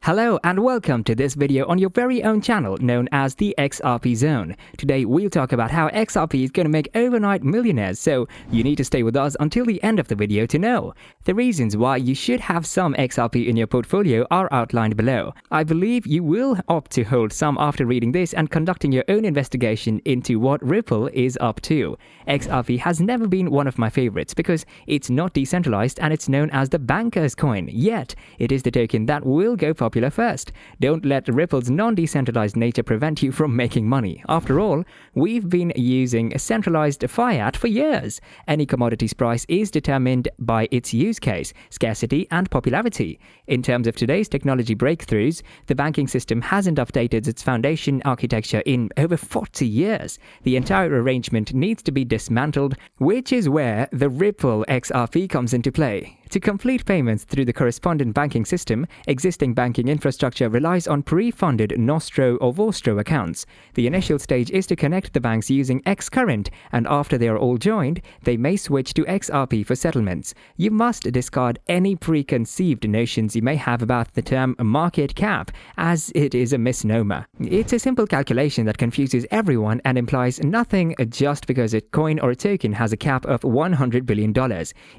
Hello and welcome to this video on your very own channel known as the XRP Zone. Today we'll talk about how XRP is going to make overnight millionaires, so you need to stay with us until the end of the video to know. The reasons why you should have some XRP in your portfolio are outlined below. I believe you will opt to hold some after reading this and conducting your own investigation into what Ripple is up to. XRP has never been one of my favorites because it's not decentralized and it's known as the banker's coin, yet it is the token that will go popular first. Don't let Ripple's non-decentralized nature prevent you from making money. After all, we've been using a centralized FIAT for years. Any commodity's price is determined by its use case, scarcity, and popularity. In terms of today's technology breakthroughs, the banking system hasn't updated its foundation architecture in over 40 years. The entire arrangement needs to be dismantled, which is where the Ripple XRP comes into play. To complete payments through the correspondent banking system, existing banking infrastructure relies on pre-funded Nostro or Vostro accounts. The initial stage is to connect the banks using Xcurrent, and after they are all joined, they may switch to XRP for settlements. You must discard any preconceived notions you may have about the term market cap, as it is a misnomer. It's a simple calculation that confuses everyone and implies nothing just because a coin or a token has a cap of $100 billion.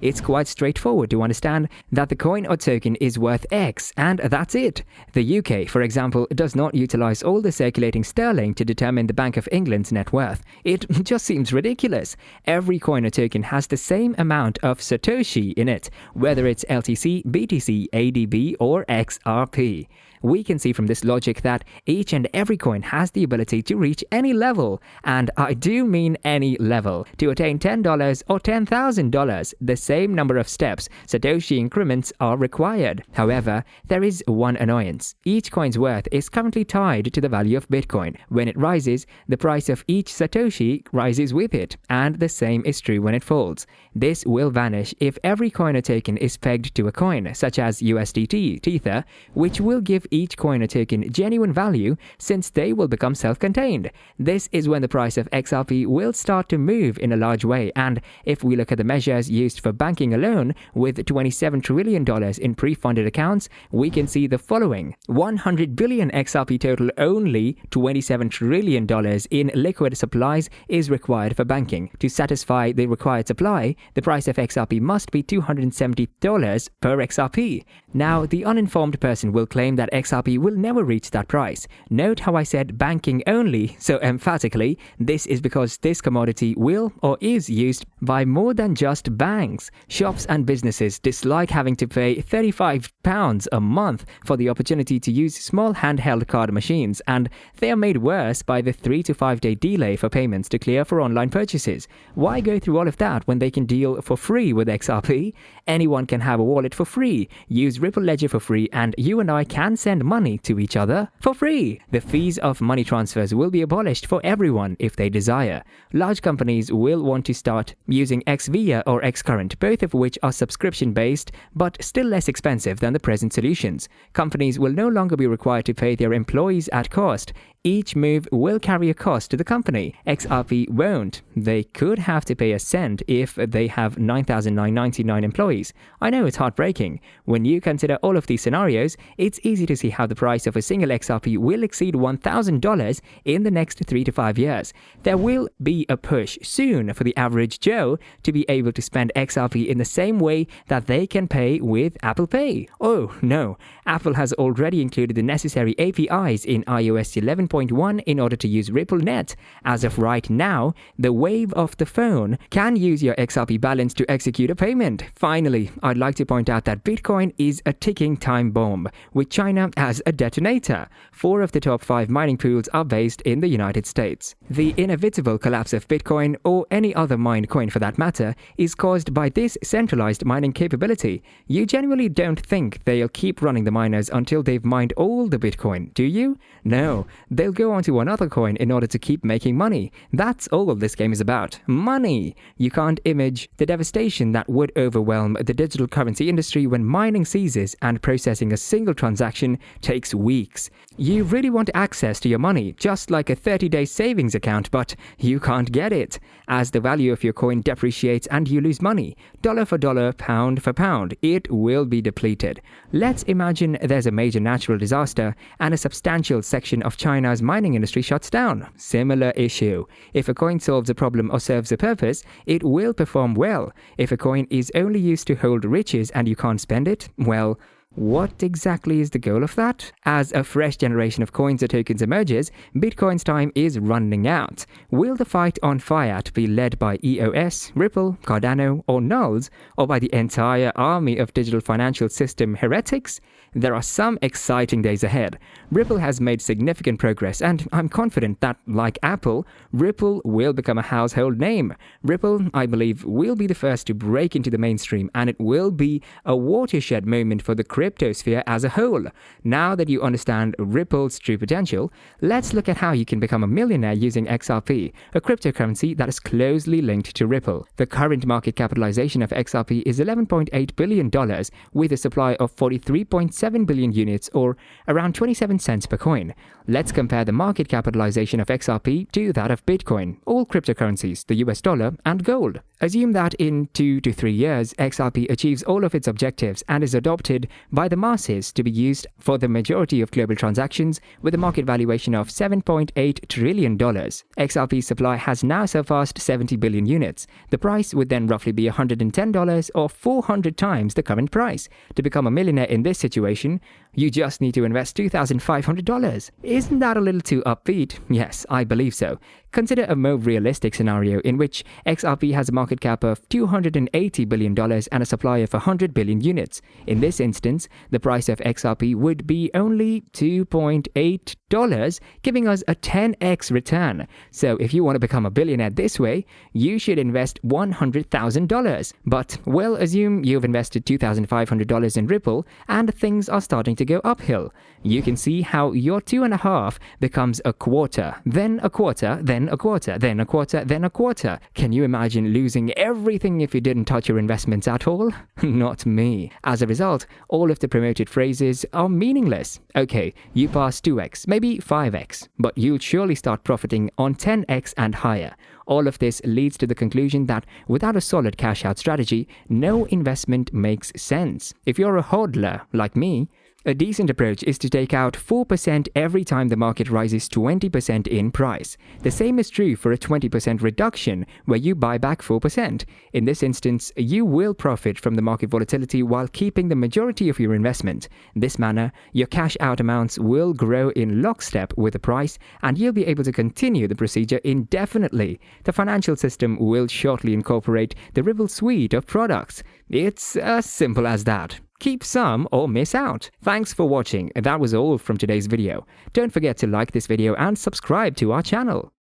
It's quite straightforward to understand that the coin or token is worth X, and that's it. The UK, for example, does not utilize all the circulating sterling to determine the Bank of England's net worth. It just seems ridiculous. Every coin or token has the same amount of Satoshi in it, whether it's LTC, BTC, ADB, or XRP. We can see from this logic that each and every coin has the ability to reach any level, and I do mean any level. To attain $10 or $10,000, the same number of steps, Satoshi increments, are required. However, there is one annoyance. Each coin's worth is currently tied to the value of Bitcoin. When it rises, the price of each Satoshi rises with it, and the same is true when it falls. This will vanish if every coin or token is pegged to a coin, such as USDT, Tether, which will give each coin or token genuine value since they will become self-contained. This is when the price of XRP will start to move in a large way, and if we look at the measures used for banking alone, with $27 trillion in pre-funded accounts, we can see the following. 100 billion XRP total, only $27 trillion in liquid supplies is required for banking. To satisfy the required supply, the price of XRP must be $270 per XRP. Now, the uninformed person will claim that XRP will never reach that price. Note how I said banking only so emphatically. This is because this commodity will or is used by more than just banks. Shops and businesses dislike having to pay £35 a month for the opportunity to use small handheld card machines, and they are made worse by the 3 to 5 day delay for payments to clear for online purchases. Why go through all of that when they can deal for free with XRP? Anyone can have a wallet for free, use Ripple Ledger for free, and you and I can send money to each other for free. The fees of money transfers will be abolished for everyone if they desire. Large companies will want to start using XVIA or Xcurrent, both of which are subscription-based but still less expensive than the present solutions. Companies will no longer be required to pay their employees at cost. Each move will carry a cost to the company. XRP won't. They could have to pay a cent if they have 9,999 employees. I know it's heartbreaking. When you consider all of these scenarios, it's easy to see how the price of a single XRP will exceed $1,000 in the next 3 to 5 years. There will be a push soon for the average Joe to be able to spend XRP in the same way that they can pay with Apple Pay. Oh no, Apple has already included the necessary APIs in iOS 11.1 in order to use RippleNet. As of right now, the wave of the phone can use your XRP balance to execute a payment. Finally, I'd like to point out that Bitcoin is a ticking time bomb, with China as a detonator. 4 of the top 5 mining pools are based in the United States. The inevitable collapse of Bitcoin, or any other mined coin for that matter, is caused by this centralized mining capability. You genuinely don't think they'll keep running the miners until they've mined all the Bitcoin, do you? No. they'll go onto another coin in order to keep making money. That's all this game is about. Money! You can't imagine the devastation that would overwhelm the digital currency industry when mining ceases and processing a single transaction takes weeks. You really want access to your money, just like a 30-day savings account, but you can't get it. As the value of your coin depreciates and you lose money, dollar for dollar, pound for pound, it will be depleted. Let's imagine there's a major natural disaster and a substantial section of China's mining industry shuts down. Similar issue. If a coin solves a problem or serves a purpose, it will perform well. If a coin is only used to hold riches and you can't spend it, well, what exactly is the goal of that? As a fresh generation of coins or tokens emerges, Bitcoin's time is running out. Will the fight on FIAT be led by EOS, Ripple, Cardano, or Nulls, or by the entire army of digital financial system heretics? There are some exciting days ahead. Ripple has made significant progress, and I'm confident that, like Apple, Ripple will become a household name. Ripple, I believe, will be the first to break into the mainstream, and it will be a watershed moment for the cryptosphere as a whole. Now that you understand Ripple's true potential, let's look at how you can become a millionaire using XRP, a cryptocurrency that is closely linked to Ripple. The current market capitalization of XRP is $11.8 billion, with a supply of 43.7 billion units, or around 27 cents per coin. Let's compare the market capitalization of XRP to that of Bitcoin, all cryptocurrencies, the US dollar, and gold. Assume that in 2 to 3 years, XRP achieves all of its objectives and is adopted by the masses to be used for the majority of global transactions with a market valuation of $7.8 trillion. XRP's supply has now surpassed 70 billion units. The price would then roughly be $110 or 400 times the current price. To become a millionaire in this situation, you just need to invest $2,500. Isn't that a little too upbeat? Yes, I believe so. Consider a more realistic scenario in which XRP has a market cap of $280 billion and a supply of 100 billion units. In this instance, the price of XRP would be only $2.8, giving us a 10x return. So if you want to become a billionaire this way, you should invest $100,000. But we'll assume you've invested $2,500 in Ripple and things are starting to go uphill. You can see how your 2.5 becomes a quarter, then a quarter, then a quarter, then a quarter, then a quarter. Can you imagine losing everything if you didn't touch your investments at all? Not me. As a result, all of the promoted phrases are meaningless. Okay, you pass 2x, maybe 5x, but you'll surely start profiting on 10x and higher. All of this leads to the conclusion that without a solid cash-out strategy, no investment makes sense. If you're a hodler like me, a decent approach is to take out 4% every time the market rises 20% in price. The same is true for a 20% reduction where you buy back 4%. In this instance, you will profit from the market volatility while keeping the majority of your investment. In this manner, your cash out amounts will grow in lockstep with the price and you'll be able to continue the procedure indefinitely. The financial system will shortly incorporate the Ripple suite of products. It's as simple as that. Keep some or miss out. Thanks for watching. That was all from today's video. Don't forget to like this video and subscribe to our channel.